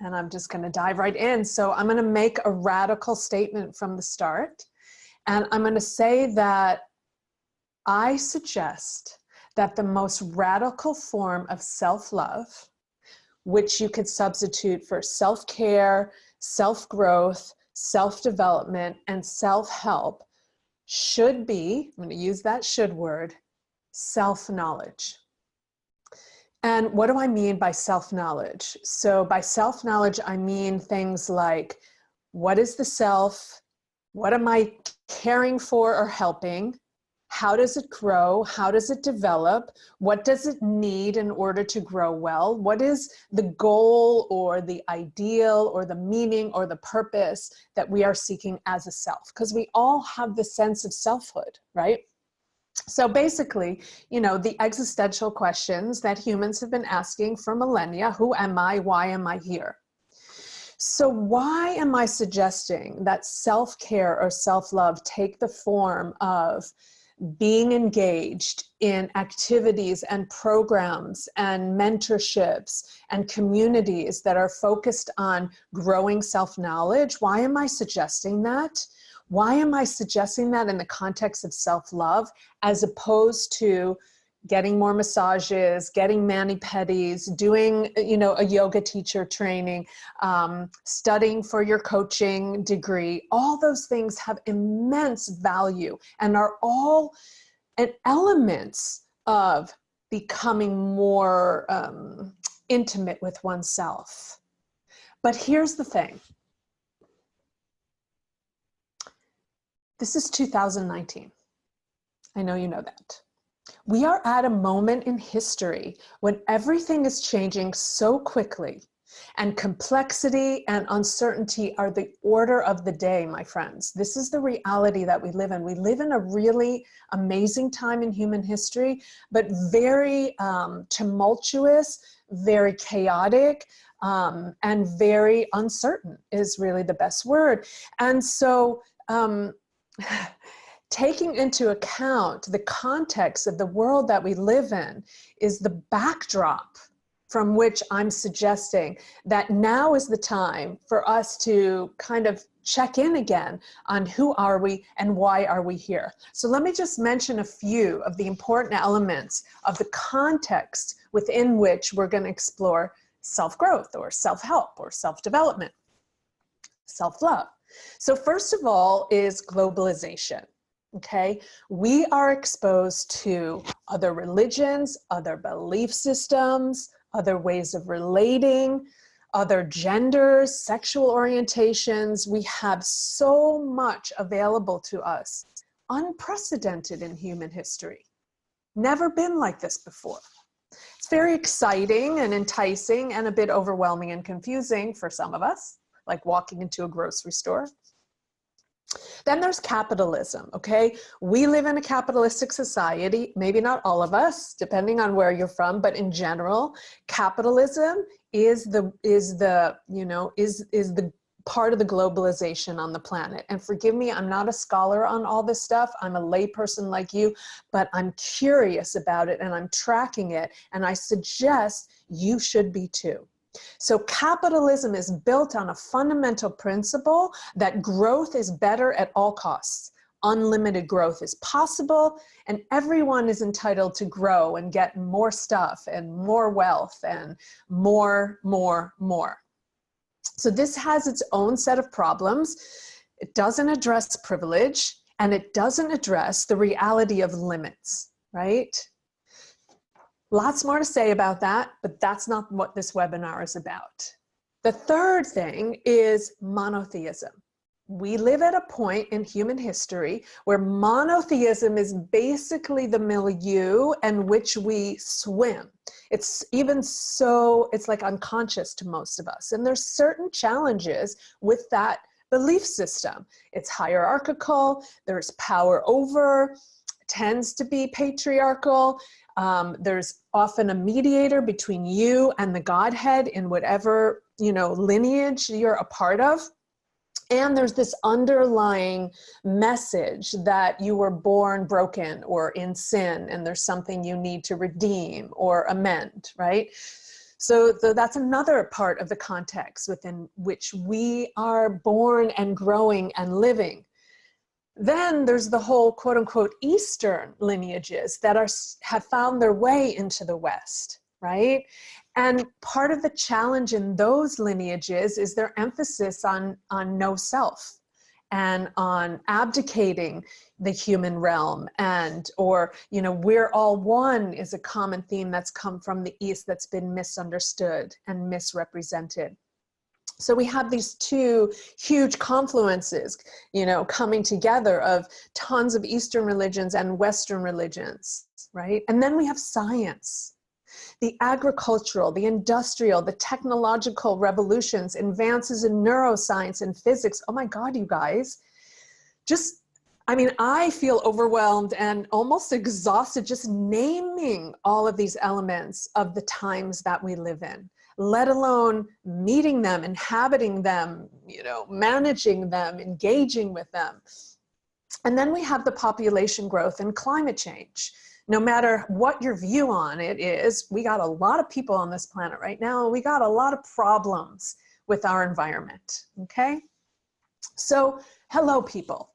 and I'm just going to dive right in. So I'm going to make a radical statement from the start, and I'm going to say that I suggest that the most radical form of self-love, which you could substitute for self-care, self-growth, self-development, and self-help, should be, I'm going to use that should word, self-knowledge. And what do I mean by self-knowledge? So by self-knowledge, I mean things like, what is the self? What am I caring for or helping? How does it grow? How does it develop? What does it need in order to grow well? What is the goal or the ideal or the meaning or the purpose that we are seeking as a self? Because we all have the sense of selfhood, right? So basically, the existential questions that humans have been asking for millennia: who am I? Why am I here? So why am I suggesting that self-care or self-love take the form of being engaged in activities and programs and mentorships and communities that are focused on growing self-knowledge? Why am I suggesting that? Why am I suggesting that in the context of self-love, as opposed to getting more massages, getting mani-pedis, doing, a yoga teacher training, studying for your coaching degree? All those things have immense value and are all elements of becoming more intimate with oneself. But here's the thing. This is 2019. I know you know that. We are at a moment in history when everything is changing so quickly, and complexity and uncertainty are the order of the day, my friends. This is the reality that we live in. We live in a really amazing time in human history, but very tumultuous, very chaotic, and very uncertain is really the best word. And so, taking into account the context of the world that we live in is the backdrop from which I'm suggesting that now is the time for us to kind of check in again on who are we and why are we here. So let me just mention a few of the important elements of the context within which we're going to explore self-growth or self-help or self-development, self-love. So first of all is globalization. Okay, we are exposed to other religions, other belief systems, other ways of relating, other genders, sexual orientations. We have so much available to us, unprecedented in human history. Never been like this before. It's very exciting and enticing and a bit overwhelming and confusing for some of us, like walking into a grocery store. Then there's capitalism, okay? We live in a capitalistic society, maybe not all of us, depending on where you're from, but in general, capitalism is the part of the globalization on the planet. And forgive me, I'm not a scholar on all this stuff. I'm a layperson like you, but I'm curious about it and I'm tracking it, and I suggest you should be too. So capitalism is built on a fundamental principle that growth is better at all costs. Unlimited growth is possible, and everyone is entitled to grow and get more stuff and more wealth and more. So this has its own set of problems. It doesn't address privilege, and it doesn't address the reality of limits, right? Lots more to say about that, but that's not what this webinar is about. The third thing is monotheism. We live at a point in human history where monotheism is basically the milieu in which we swim. It's like unconscious to most of us. And there's certain challenges with that belief system. It's hierarchical, there's power over, tends to be patriarchal. There's often a mediator between you and the Godhead in whatever, lineage you're a part of. And there's this underlying message that you were born broken or in sin, and there's something you need to redeem or amend, right? So that's another part of the context within which we are born and growing and living. Then there's the whole quote unquote Eastern lineages that have found their way into the West, right? And part of the challenge in those lineages is their emphasis on no self and on abdicating the human realm, or we're all one is a common theme that's come from the East that's been misunderstood and misrepresented. So we have these two huge confluences, coming together of tons of Eastern religions and Western religions, right? And then we have science, the agricultural, the industrial, the technological revolutions, advances in neuroscience and physics. Oh my God, you guys, I feel overwhelmed and almost exhausted just naming all of these elements of the times that we live in, let alone meeting them, inhabiting them, managing them, engaging with them. And then we have the population growth and climate change. No matter what your view on it is, we got a lot of people on this planet right now, and we got a lot of problems with our environment, okay? So, hello people.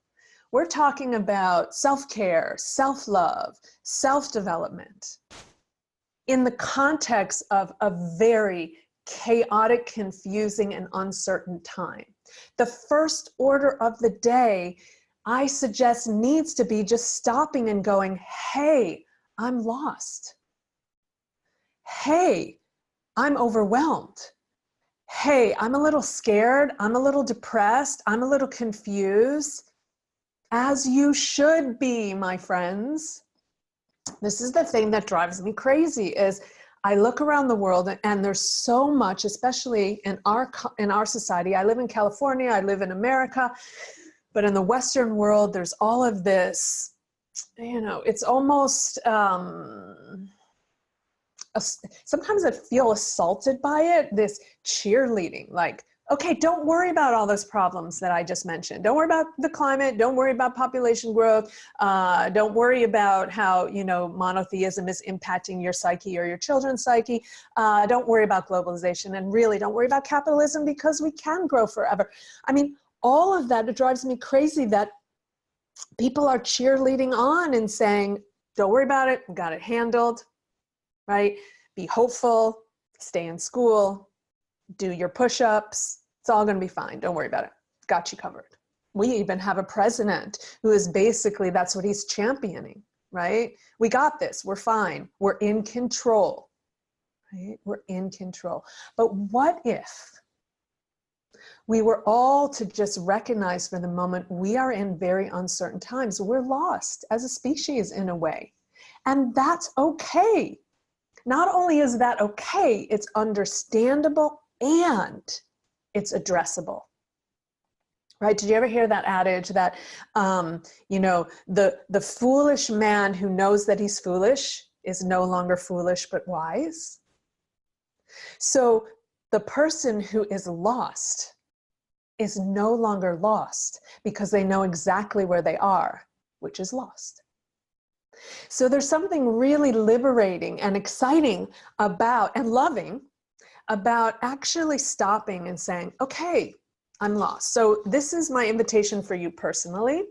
We're talking about self-care, self-love, self-development in the context of a very chaotic, confusing, and uncertain time. The first order of the day, I suggest, needs to be just stopping and going, hey, I'm lost. Hey, I'm overwhelmed. Hey, I'm a little scared. I'm a little depressed. I'm a little confused. As you should be, my friends. This is the thing that drives me crazy is I look around the world and there's so much, especially in our society. I live in California, I live in America, but in the Western world, there's all of this, it's almost, sometimes I feel assaulted by it, this cheerleading, like, okay, don't worry about all those problems that I just mentioned. Don't worry about the climate. Don't worry about population growth. Don't worry about how, monotheism is impacting your psyche or your children's psyche. Don't worry about globalization, and really don't worry about capitalism because we can grow forever. I mean, all of that, it drives me crazy that people are cheerleading on and saying, don't worry about it. We got it handled, right? Be hopeful, stay in school, do your push-ups. It's all going to be fine. Don't worry about it. Got you covered. We even have a president who is basically, that's what he's championing, right? We got this. We're fine. We're in control, right? We're in control. But what if we were all to just recognize for the moment we are in very uncertain times? We're lost as a species in a way. And that's okay. Not only is that okay, it's understandable and it's addressable, right? Did you ever hear that adage that, the foolish man who knows that he's foolish is no longer foolish but wise? So the person who is lost is no longer lost because they know exactly where they are, which is lost. So there's something really liberating and exciting about, and loving, about actually stopping and saying, okay, I'm lost. So this is my invitation for you personally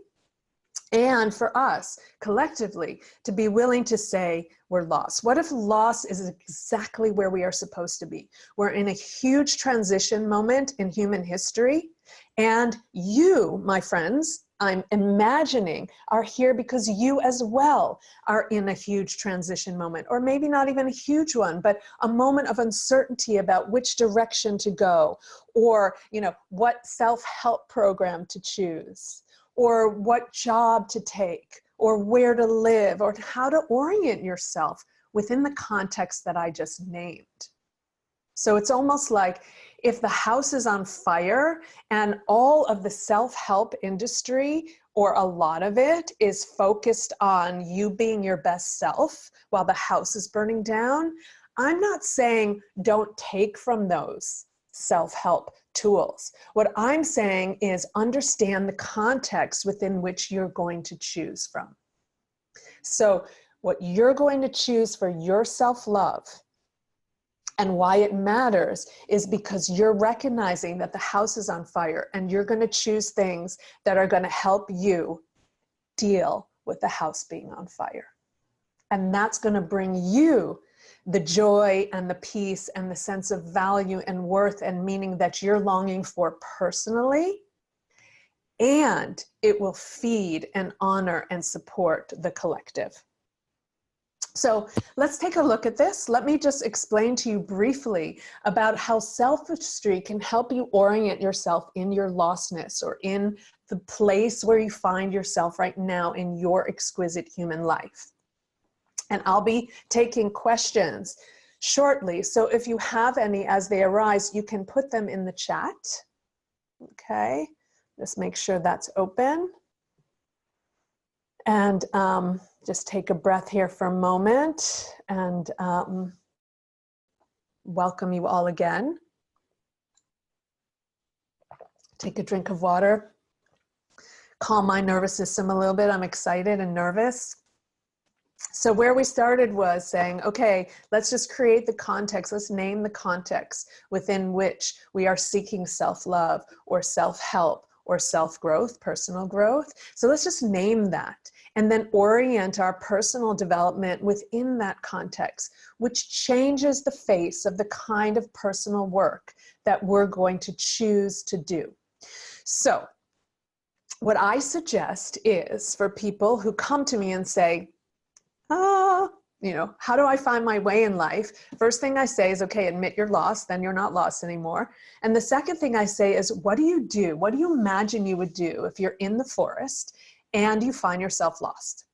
and for us collectively to be willing to say we're lost. What if lost is exactly where we are supposed to be? We're in a huge transition moment in human history, and you, my friends, I'm imagining, are here because you as well are in a huge transition moment, or maybe not even a huge one, but a moment of uncertainty about which direction to go, or what self-help program to choose, or what job to take, or where to live, or how to orient yourself within the context that I just named. So it's almost like if the house is on fire and all of the self-help industry, or a lot of it, is focused on you being your best self while the house is burning down, I'm not saying don't take from those self-help tools. What I'm saying is understand the context within which you're going to choose from. So what you're going to choose for your self-love And why it matters is because you're recognizing that the house is on fire, and you're going to choose things that are going to help you deal with the house being on fire. And that's going to bring you the joy and the peace and the sense of value and worth and meaning that you're longing for personally. And it will feed and honor and support the collective. So let's take a look at this. Let me just explain to you briefly about how self-mastery can help you orient yourself in your lostness, or in the place where you find yourself right now in your exquisite human life. And I'll be taking questions shortly. So if you have any as they arise, you can put them in the chat. Okay, just make sure that's open. And just take a breath here for a moment, and welcome you all again. Take a drink of water. Calm my nervous system a little bit. I'm excited and nervous. So where we started was saying, okay, let's just create the context. Let's name the context within which we are seeking self-love or self-help or self-growth, personal growth. So let's just name that, and then orient our personal development within that context, which changes the face of the kind of personal work that we're going to choose to do. So what I suggest is for people who come to me and say, you know, how do I find my way in life? First thing I say is, okay, admit you're lost, then you're not lost anymore. And the second thing I say is, what do you do? What do you imagine you would do if you're in the forest and you find yourself lost?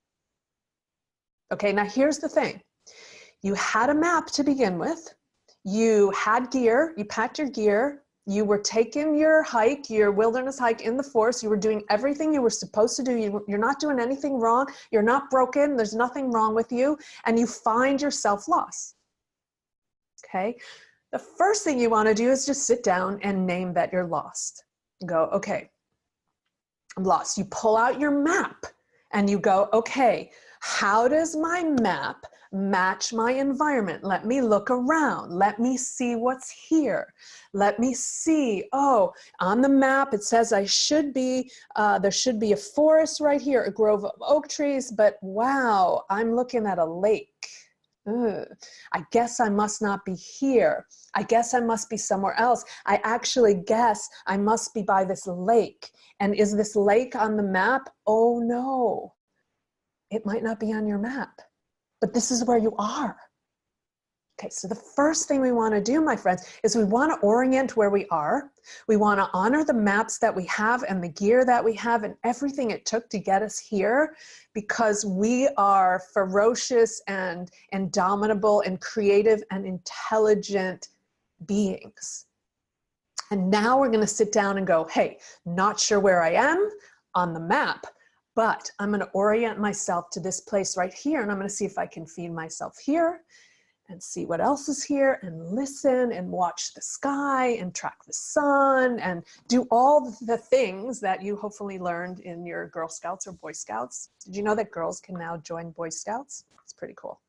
Okay, now here's the thing. You had a map to begin with. You had gear, you packed your gear, you were taking your hike, your wilderness hike in the forest. You were doing everything you were supposed to do. You're not doing anything wrong. You're not broken. There's nothing wrong with you. And you find yourself lost. Okay. The first thing you want to do is just sit down and name that you're lost. Go, okay, I'm lost. You pull out your map and you go, okay, how does my map match my environment? Let me look around. Let me see what's here. Let me see, oh, on the map it says I should be, there should be a forest right here, a grove of oak trees, but wow, I'm looking at a lake. I guess I must not be here. I guess I must be somewhere else. I actually guess I must be by this lake. And is this lake on the map? Oh no, it might not be on your map. But this is where you are. Okay, so the first thing we want to do, my friends, is we want to orient where we are. We want to honor the maps that we have and the gear that we have and everything it took to get us here, because we are ferocious and indomitable and creative and intelligent beings. And now we're going to sit down and go, hey, not sure where I am on the map, but I'm going to orient myself to this place right here, and I'm going to see if I can feed myself here and see what else is here and listen and watch the sky and track the sun and do all the things that you hopefully learned in your Girl Scouts or Boy Scouts. Did you know that girls can now join Boy Scouts? It's pretty cool.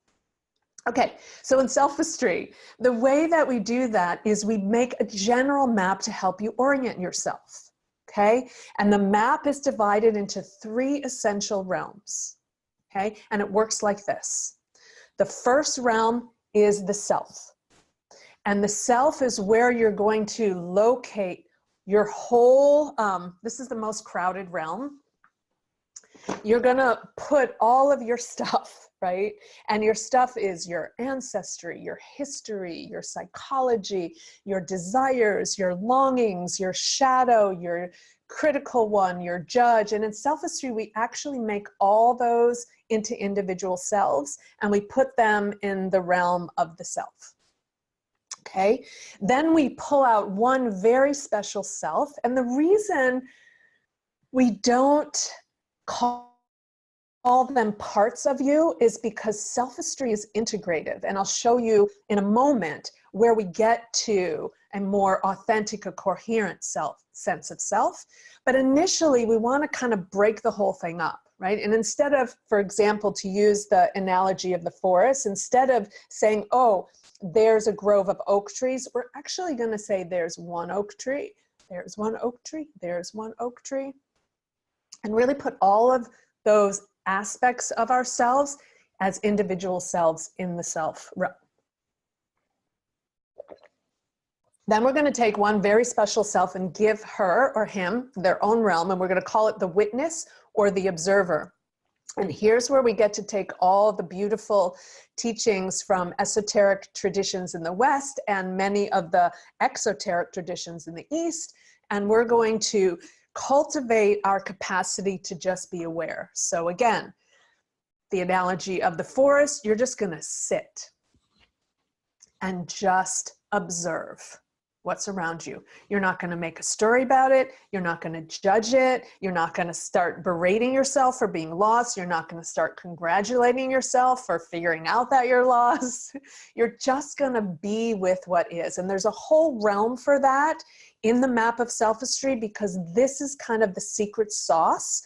Okay, so in self-mastery, the way that we do that is we make a general map to help you orient yourself. Okay, and the map is divided into 3 essential realms. Okay, and it works like this. The first realm is the self. And the self is where you're going to locate your whole, this is the most crowded realm. You're gonna put all of your stuff, right? And your stuff is your ancestry, your history, your psychology, your desires, your longings, your shadow, your critical one, your judge. And in self-mastery, we actually make all those into individual selves and we put them in the realm of the self. Okay, then we pull out one very special self. And the reason we don't call them parts of you is because self-mastery is integrative. And I'll show you in a moment where we get to a more authentic, a coherent sense of self. But initially, we want to kind of break the whole thing up, right? And instead of, for example, to use the analogy of the forest, instead of saying, oh, there's a grove of oak trees, we're actually going to say there's one oak tree, there's one oak tree, there's one oak tree. And really put all of those aspects of ourselves as individual selves in the self realm. Then we're going to take one very special self and give her or him their own realm, and we're going to call it the witness or the observer. And here's where we get to take all the beautiful teachings from esoteric traditions in the West and many of the exoteric traditions in the East, and we're going to cultivate our capacity to just be aware. So again, the analogy of the forest, you're just going to sit and just observe what's around you. You're not going to make a story about it. You're not going to judge it. You're not going to start berating yourself for being lost. You're not going to start congratulating yourself for figuring out that you're lost. You're just going to be with what is. And there's a whole realm for that in the map of Selfistry, because this is kind of the secret sauce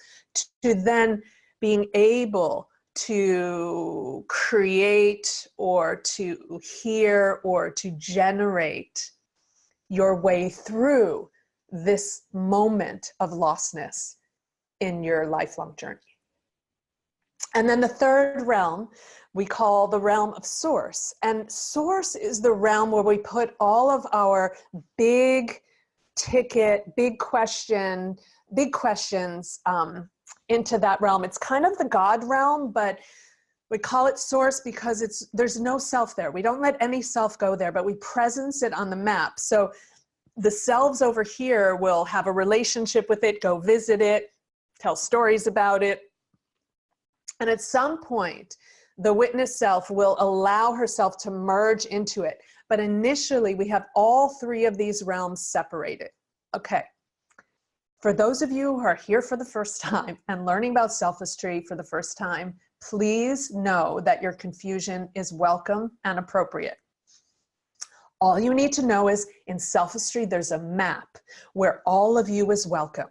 to then being able to create or to hear or to generate your way through this moment of lostness in your lifelong journey. And then the third realm we call the realm of source. And source is the realm where we put all of our big ticket, big questions into that realm. It's kind of the God realm, but we call it source because there's no self there. We don't let any self go there, but we presence it on the map. So the selves over here will have a relationship with it, go visit it, tell stories about it. And at some point, the witness self will allow herself to merge into it. But initially, we have all three of these realms separated. Okay. For those of you who are here for the first time and learning about Selfistry for the first time, please know that your confusion is welcome and appropriate. All you need to know is in Selfistry, there's a map where all of you is welcome.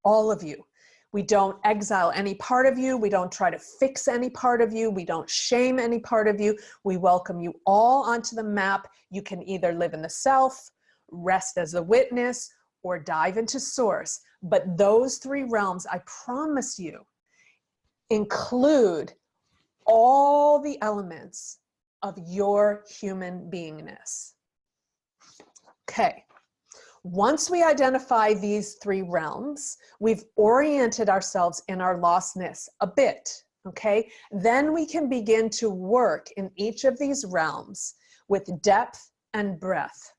All of you. We don't exile any part of you. We don't try to fix any part of you. We don't shame any part of you. We welcome you all onto the map. You can either live in the self, rest as a witness, or dive into source. But those three realms, I promise you, include all the elements of your human beingness. Okay. Once we identify these three realms, we've oriented ourselves in our lostness a bit, okay? Then we can begin to work in each of these realms with depth and breadth,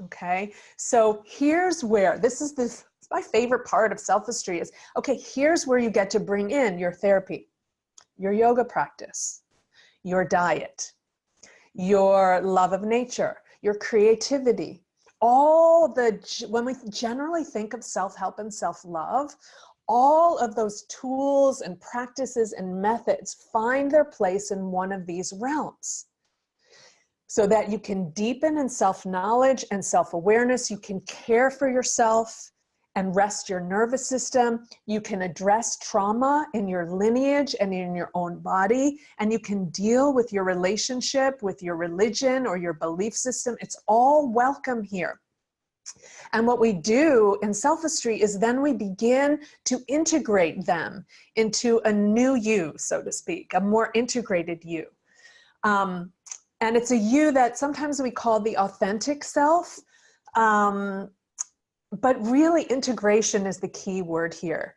okay? So here's where, this is my favorite part of Selfistry is, okay, here's where you get to bring in your therapy, your yoga practice, your diet, your love of nature, your creativity, when we generally think of self-help and self-love, all of those tools and practices and methods find their place in one of these realms so that you can deepen in self-knowledge and self-awareness. You can care for yourself and rest your nervous system. You can address trauma in your lineage and in your own body, and you can deal with your relationship with your religion or your belief system. It's all welcome here. And what we do in Selfistry is then we begin to integrate them into a new you, so to speak, a more integrated you. And it's a you that sometimes we call the authentic self. But really, integration is the key word here.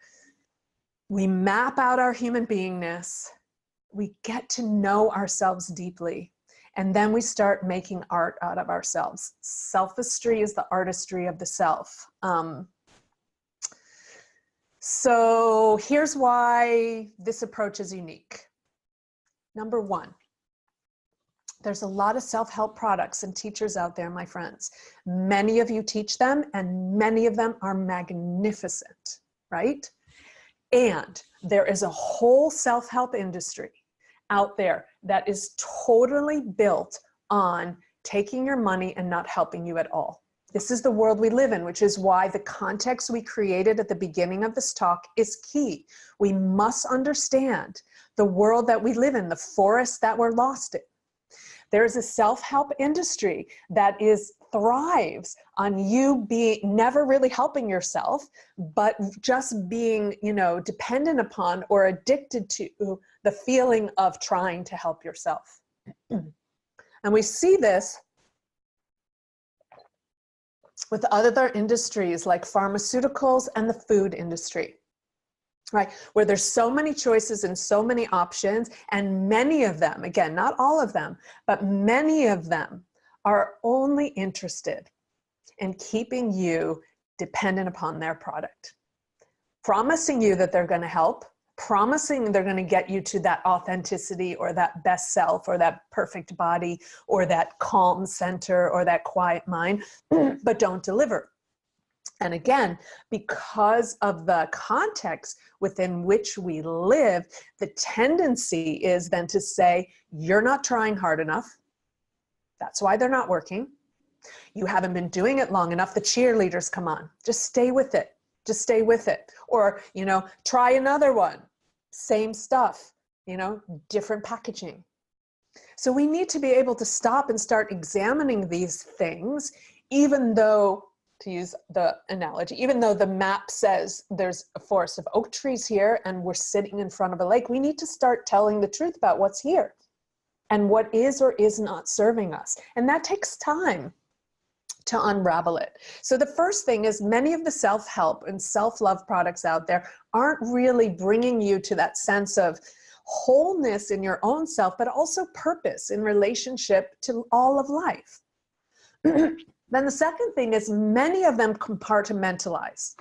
We map out our human beingness. We get to know ourselves deeply. And then we start making art out of ourselves. Selfistry is the artistry of the self. So here's why this approach is unique. Number one, there's a lot of self-help products and teachers out there, my friends. Many of you teach them, and many of them are magnificent, right? And there is a whole self-help industry out there that is totally built on taking your money and not helping you at all. This is the world we live in, which is why the context we created at the beginning of this talk is key. We must understand the world that we live in, the forest that we're lost in. There's a self-help industry that thrives on you never really helping yourself, but just being, dependent upon or addicted to the feeling of trying to help yourself. And we see this with other industries like pharmaceuticals and the food industry, right? Where there's so many choices and so many options, and many of them, again, not all of them, but many of them are only interested in keeping you dependent upon their product, promising you that they're going to help, promising they're going to get you to that authenticity or that best self or that perfect body or that calm center or that quiet mind, but don't deliver. And again, because of the context within which we live, the tendency is then to say, you're not trying hard enough. That's why they're not working. You haven't been doing it long enough. The cheerleaders come on. Just stay with it. Just stay with it. Or, try another one. Same stuff, different packaging. So we need to be able to stop and start examining these things, even though, to use the analogy, even though the map says there's a forest of oak trees here and we're sitting in front of a lake, we need to start telling the truth about what's here and what is or is not serving us. And that takes time to unravel it. So the first thing is, many of the self-help and self-love products out there aren't really bringing you to that sense of wholeness in your own self, but also purpose in relationship to all of life. Then the second thing is, many of them compartmentalize,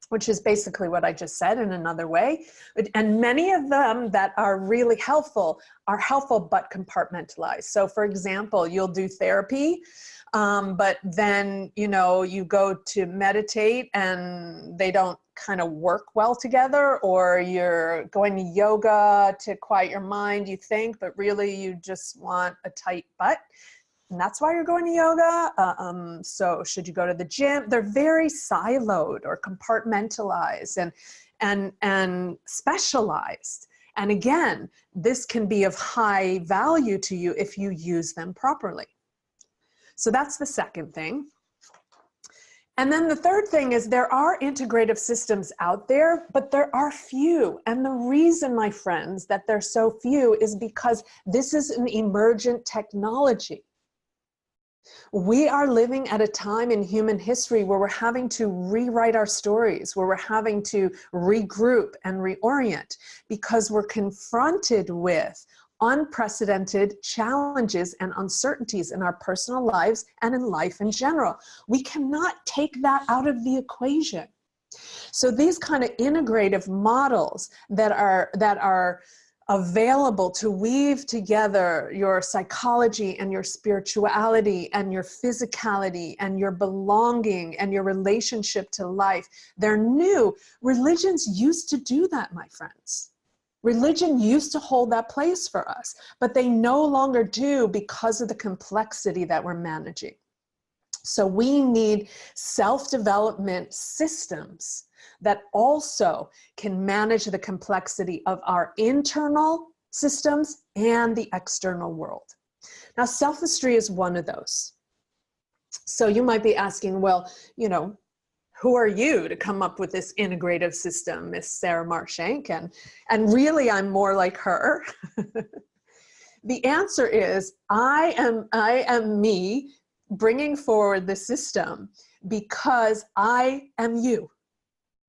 which is basically what I just said in another way. And many of them that are really helpful are helpful but compartmentalized. So for example, you'll do therapy, but then, you go to meditate and they don't kind of work well together, or you're going to yoga to quiet your mind, you think, but really you just want a tight butt. And that's why you're going to yoga. So should you go to the gym? They're very siloed or compartmentalized and specialized. And again, this can be of high value to you if you use them properly. So that's the second thing. And then the third thing is, there are integrative systems out there, but there are few. And the reason, my friends, that they're so few is because this is an emergent technology. We are living at a time in human history where we're having to rewrite our stories, where we're having to regroup and reorient, because we're confronted with unprecedented challenges and uncertainties in our personal lives and in life in general. We cannot take that out of the equation. So these kind of integrative models that are available to weave together your psychology and your spirituality and your physicality and your belonging and your relationship to life, they're new. Religions used to do that, my friends. Religion used to hold that place for us, but they no longer do because of the complexity that we're managing. So we need self-development systems that also can manage the complexity of our internal systems and the external world. Now, self-mastery is one of those. So you might be asking, well, who are you to come up with this integrative system, Miss Sarah Marshank? And really, I'm more like her. The answer is, I am me bringing forward the system because I am you,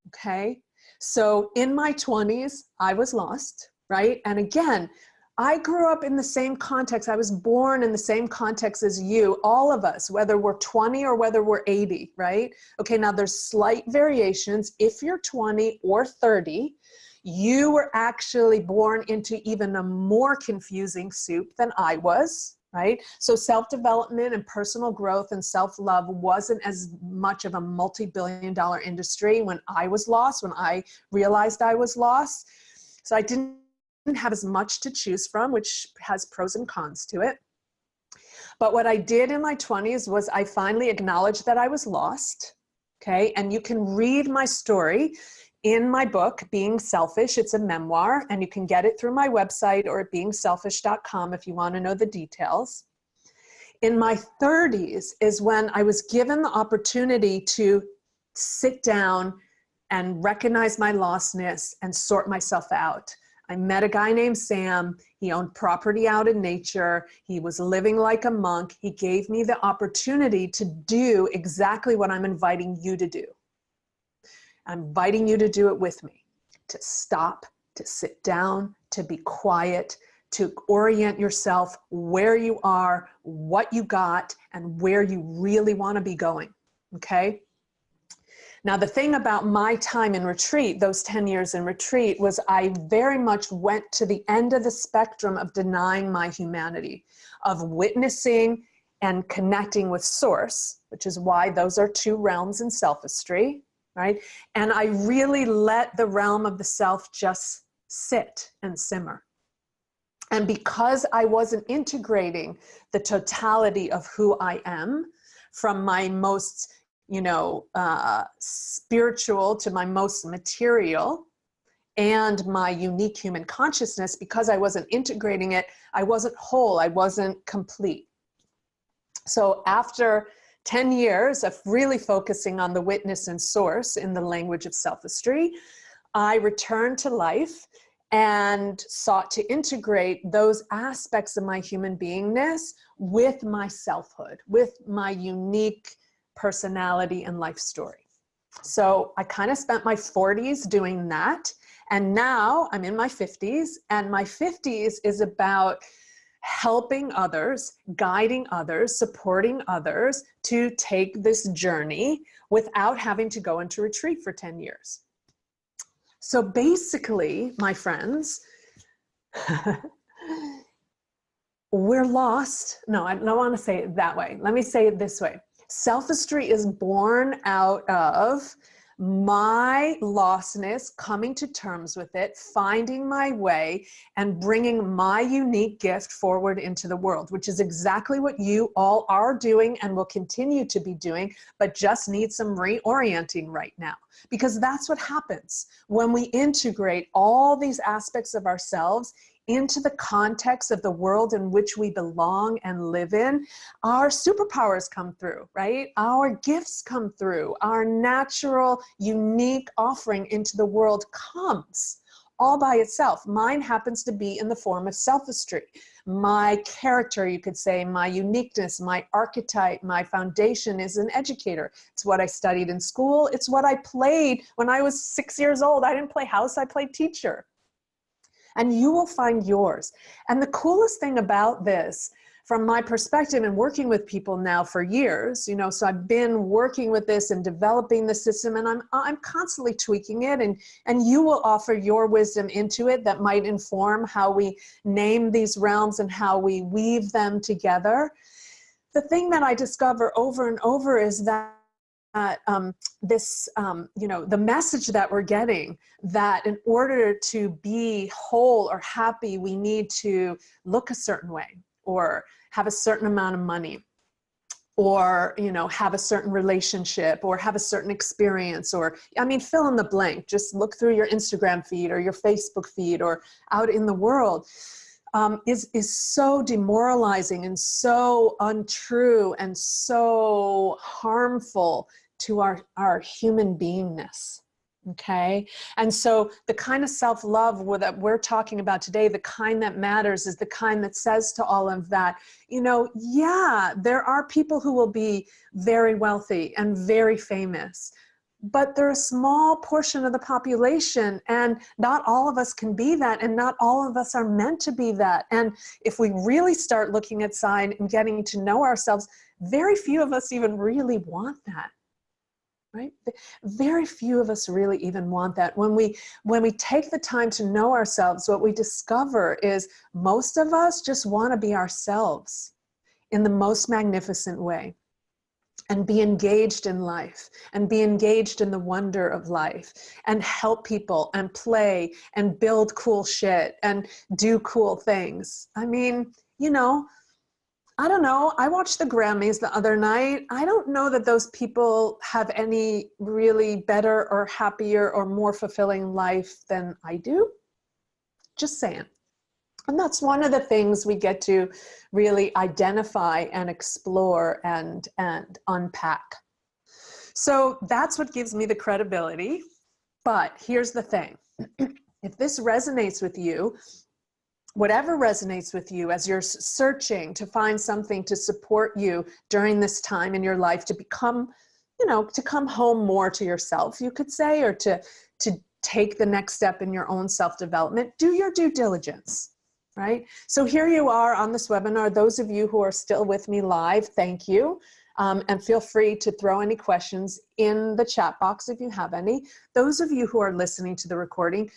okay? So in my 20s, I was lost, right? And again, I grew up in the same context. I was born in the same context as you, all of us, whether we're 20 or whether we're 80, right? Okay, now there's slight variations. If you're 20 or 30, you were actually born into even a more confusing soup than I was, right? So self-development and personal growth and self-love wasn't as much of a multi-billion-dollar industry when I was lost, when I realized I was lost. So I didn't have as much to choose from, which has pros and cons to it. But what I did in my 20s was I finally acknowledged that I was lost, okay? And you can read my story in my book, Being Selfish. It's a memoir, and you can get it through my website or at beingselfish.com if you want to know the details. In my 30s is when I was given the opportunity to sit down and recognize my lostness and sort myself out. I met a guy named Sam. He owned property out in nature. He was living like a monk. He gave me the opportunity to do exactly what I'm inviting you to do. I'm inviting you to do it with me, to stop, to sit down, to be quiet, to orient yourself where you are, what you got, and where you really want to be going, okay? Now, the thing about my time in retreat, those 10 years in retreat, was I very much went to the end of the spectrum of denying my humanity, of witnessing and connecting with Source, which is why those are two realms in selfistry, right? And I really let the realm of the self just sit and simmer. And because I wasn't integrating the totality of who I am, from my most, spiritual to my most material, and my unique human consciousness, because I wasn't integrating it, I wasn't whole, I wasn't complete. So after 10 years of really focusing on the witness and Source in the language of selfistry, I returned to life and sought to integrate those aspects of my human beingness with my selfhood, with my unique personality and life story. So I kind of spent my 40s doing that. And now I'm in my 50s, and my 50s is about helping others, guiding others, supporting others to take this journey without having to go into retreat for 10 years. So basically, my friends, we're lost. No, I don't want to say it that way. Let me say it this way. Selfistry is born out of my lostness, coming to terms with it, finding my way, and bringing my unique gift forward into the world, which is exactly what you all are doing and will continue to be doing, but just need some reorienting right now. Because that's what happens when we integrate all these aspects of ourselves into the context of the world in which we belong and live in. Our superpowers come through, right? Our gifts come through. Our natural, unique offering into the world comes all by itself. Mine happens to be in the form of selfistry. My character, you could say, my uniqueness, my archetype, my foundation is an educator. It's what I studied in school. It's what I played when I was 6 years old. I didn't play house, I played teacher. And you will find yours. And the coolest thing about this, from my perspective and working with people now for years, so I've been working with this and developing the system, and I'm constantly tweaking it, and you will offer your wisdom into it that might inform how we name these realms and how we weave them together. The thing that I discover over and over is that the message that we're getting, that in order to be whole or happy, we need to look a certain way, or have a certain amount of money, or, have a certain relationship, or have a certain experience, or, fill in the blank. Just look through your Instagram feed or your Facebook feed or out in the world. Is so demoralizing and so untrue and so harmful to our human beingness. Okay. And so the kind of self-love that we're talking about today, the kind that matters, is the kind that says to all of that, yeah, there are people who will be very wealthy and very famous, but they're a small portion of the population, and not all of us can be that, and not all of us are meant to be that. And if we really start looking inside and getting to know ourselves, very few of us even really want that. Right? Very few of us really even want that. When we take the time to know ourselves, what we discover is most of us just want to be ourselves in the most magnificent way, and be engaged in life, and be engaged in the wonder of life, and help people, and play, and build cool shit, and do cool things. I don't know. I watched the Grammys the other night. I don't know that those people have any really better or happier or more fulfilling life than I do. Just saying. And that's one of the things we get to really identify and explore and unpack. So that's what gives me the credibility. But here's the thing. If this resonates with you, whatever resonates with you as you're searching to find something to support you during this time in your life to become, to come home more to yourself, you could say, or to take the next step in your own self-development, do your due diligence, right? So here you are on this webinar. Those of you who are still with me live, thank you. And feel free to throw any questions in the chat box if you have any. Those of you who are listening to the recording,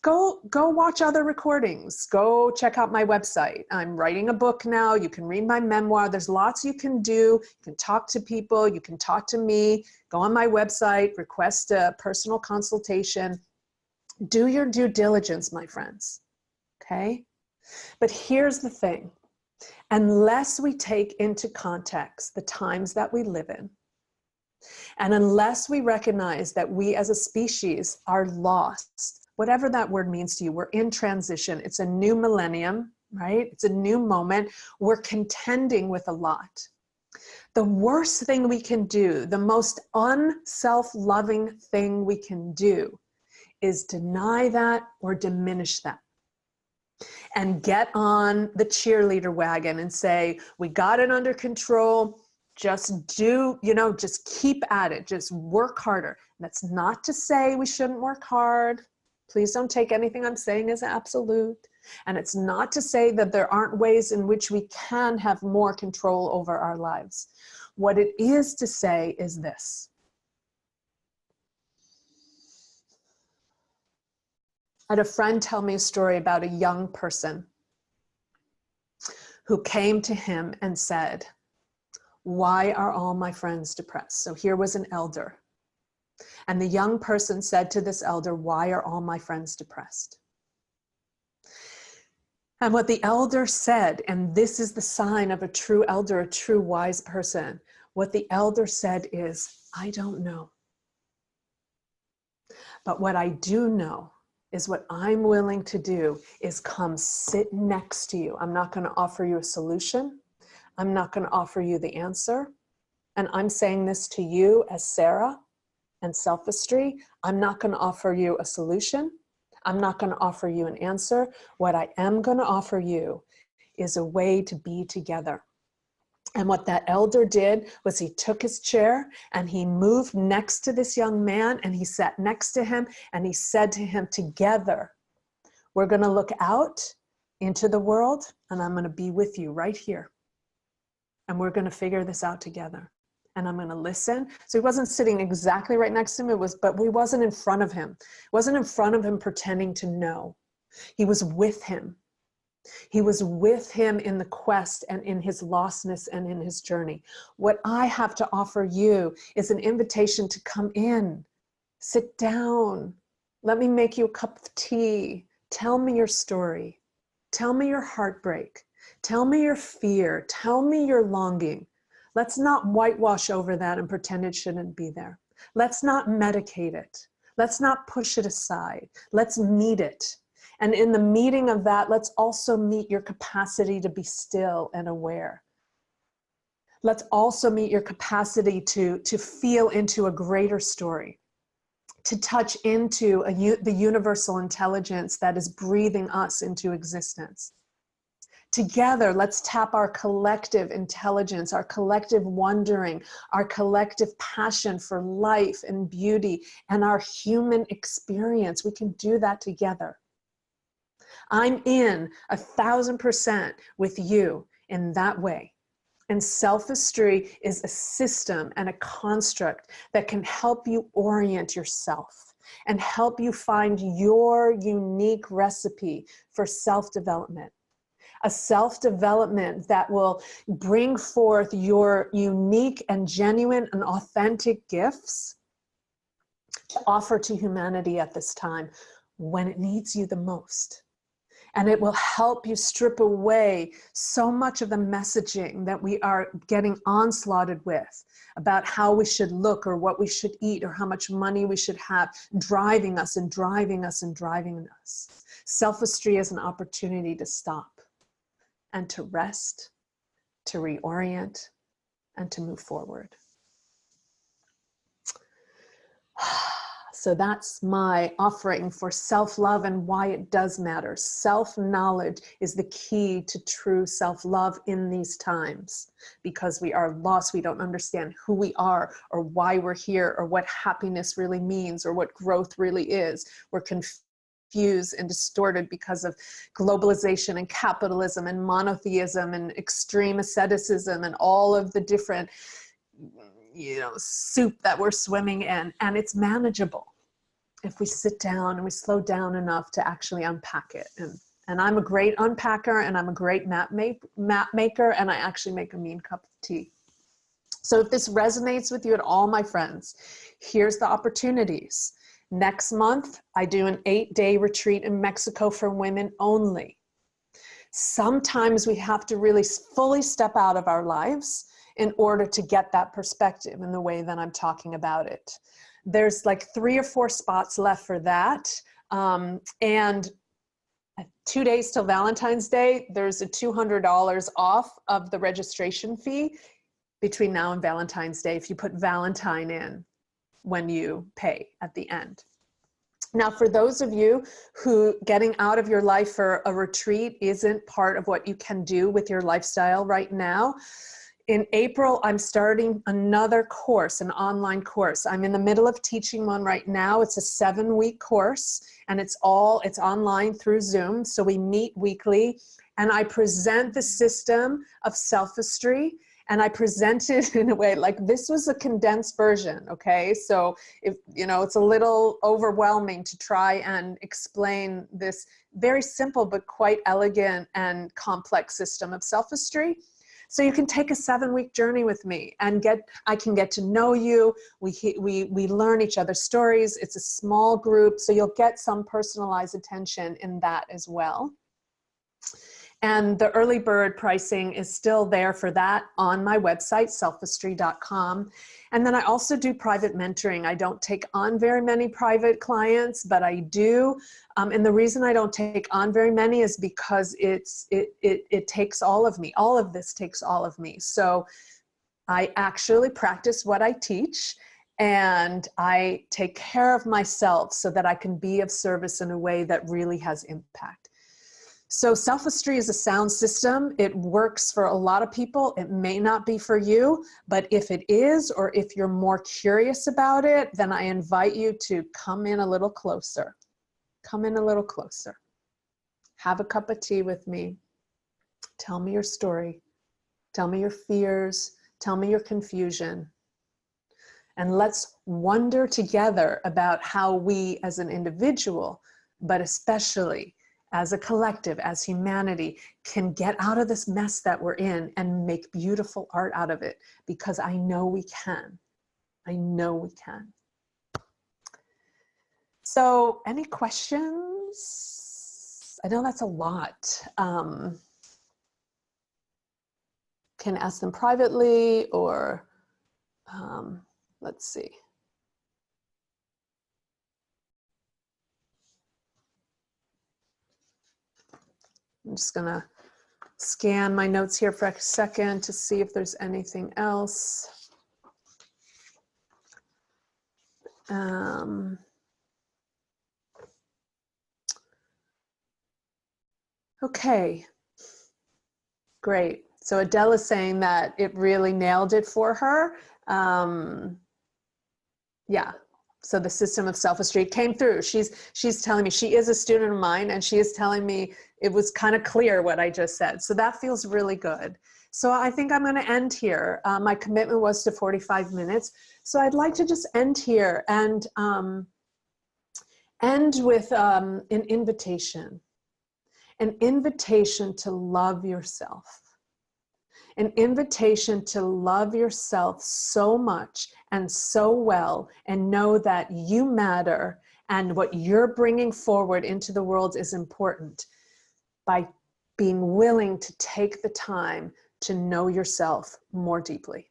go watch other recordings. Go check out my website. I'm writing a book now. You can read my memoir. There's lots you can do. You can talk to people. You can talk to me. Go on my website, request a personal consultation. Do your due diligence, my friends. Okay? But here's the thing. Unless we take into context the times that we live in, and unless we recognize that we as a species are lost, whatever that word means to you, we're in transition. It's a new millennium, right? It's a new moment. We're contending with a lot. The worst thing we can do, the most unself-loving thing we can do is deny that or diminish that. And get on the cheerleader wagon and say, we got it under control. Just just keep at it. Just work harder. That's not to say we shouldn't work hard. Please don't take anything I'm saying as absolute. And it's not to say that there aren't ways in which we can have more control over our lives. What it is to say is this. I had a friend tell me a story about a young person who came to him and said, why are all my friends depressed? So here was an elder. And the young person said to this elder, why are all my friends depressed? And what the elder said, and this is the sign of a true elder, a true wise person, what the elder said is, I don't know. But what I do know is what I'm willing to do is come sit next to you. I'm not going to offer you a solution. I'm not going to offer you the answer. And I'm saying this to you as Sarah and Selfistry. I'm not going to offer you a solution. I'm not going to offer you an answer. What I am going to offer you is a way to be together. And what that elder did was he took his chair and he moved next to this young man and he sat next to him and he said to him, together, we're going to look out into the world and I'm going to be with you right here. And we're going to figure this out together. And I'm going to listen. So he wasn't sitting exactly right next to him, but we wasn't in front of him. It wasn't in front of him pretending to know. He was with him. He was with him in the quest and in his lostness and in his journey. What I have to offer you is an invitation to come in, sit down. Let me make you a cup of tea. Tell me your story. Tell me your heartbreak. Tell me your fear. Tell me your longing. Let's not whitewash over that and pretend it shouldn't be there. Let's not medicate it. Let's not push it aside. Let's meet it. And in the meeting of that, let's also meet your capacity to be still and aware. Let's also meet your capacity to feel into a greater story, to touch into the universal intelligence that is breathing us into existence. Together, let's tap our collective intelligence, our collective wondering, our collective passion for life and beauty, and our human experience. We can do that together. I'm in 1,000% with you in that way. And Selfistry is a system and a construct that can help you orient yourself and help you find your unique recipe for self-development. A self-development that will bring forth your unique and genuine and authentic gifts to offer to humanity at this time when it needs you the most. And it will help you strip away so much of the messaging that we are getting onslaughted with about how we should look or what we should eat or how much money we should have, driving us and driving us and driving us. Self-esteem is an opportunity to stop and to rest, to reorient, and to move forward. So that's my offering for self-love and why it does matter. Self-knowledge is the key to true self-love in these times, because we are lost. We don't understand who we are or why we're here or what happiness really means or what growth really is. We're confused and distorted because of globalization and capitalism and monotheism and extreme asceticism and all of the different, you know, soup that we're swimming in. And it's manageable if we sit down and we slow down enough to actually unpack it. And I'm a great unpacker, and I'm a great map maker, and I actually make a mean cup of tea. So if this resonates with you at all, my friends, here's the opportunities. Next month, I do an 8-day retreat in Mexico for women only. Sometimes we have to really fully step out of our lives in order to get that perspective in the way that I'm talking about it. There's like 3 or 4 spots left for that. And 2 days till Valentine's Day, there's a $200 off of the registration fee between now and Valentine's Day if you put Valentine in when you pay at the end. Now, for those of you who getting out of your life for a retreat isn't part of what you can do with your lifestyle right now, in April, I'm starting another course, an online course. I'm in the middle of teaching one right now. It's a 7-week course, and it's online through Zoom. So we meet weekly, and I present the system of self-esteem, and I present it in a way like this was a condensed version, okay? So if you know, it's a little overwhelming to try and explain this very simple but quite elegant and complex system of self-esteem. So you can take a 7-week journey with me and I can get to know you. We learn each other's stories. It's a small group, so you'll get some personalized attention in that as well. And the early bird pricing is still there for that on my website, selfesteem.com. And then I also do private mentoring. I don't take on very many private clients, but I do. And the reason I don't take on very many is because it takes all of me. All of this takes all of me. So I actually practice what I teach, and I take care of myself so that I can be of service in a way that really has impact. So self-esteem is a sound system. It works for a lot of people. It may not be for you, but if it is, or if you're more curious about it, then I invite you to come in a little closer. Come in a little closer. Have a cup of tea with me. Tell me your story. Tell me your fears. Tell me your confusion. And let's wonder together about how we as an individual, but especially as a collective, as humanity, can get out of this mess that we're in and make beautiful art out of it, because I know we can. I know we can. So any questions? I know that's a lot. Can ask them privately, or let's see. I'm just gonna scan my notes here for a second to see if there's anything else. Okay, great. So Adele is saying that it really nailed it for her. Yeah. So the system of self-esteem came through. She's telling me, she is a student of mine, and she is telling me it was kind of clear what I just said. So that feels really good. So I think I'm going to end here. My commitment was to 45 minutes. So I'd like to just end here and end with an invitation to love yourself. An invitation to love yourself so much and so well, and know that you matter and what you're bringing forward into the world is important. by being willing to take the time to know yourself more deeply,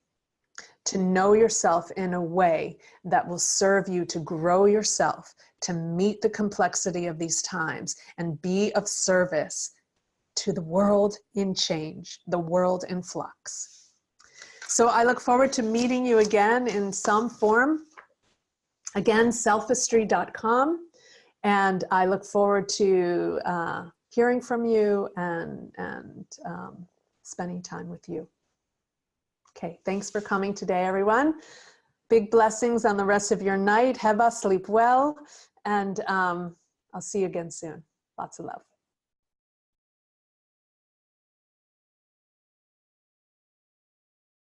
to know yourself in a way that will serve you to grow yourself, to meet the complexity of these times and be of service to the world in change, the world in flux. So I look forward to meeting you again in some form. Again, selfistry.com. And I look forward to hearing from you and spending time with you. Okay, thanks for coming today, everyone. Big blessings on the rest of your night. Heba, sleep well. And I'll see you again soon. Lots of love.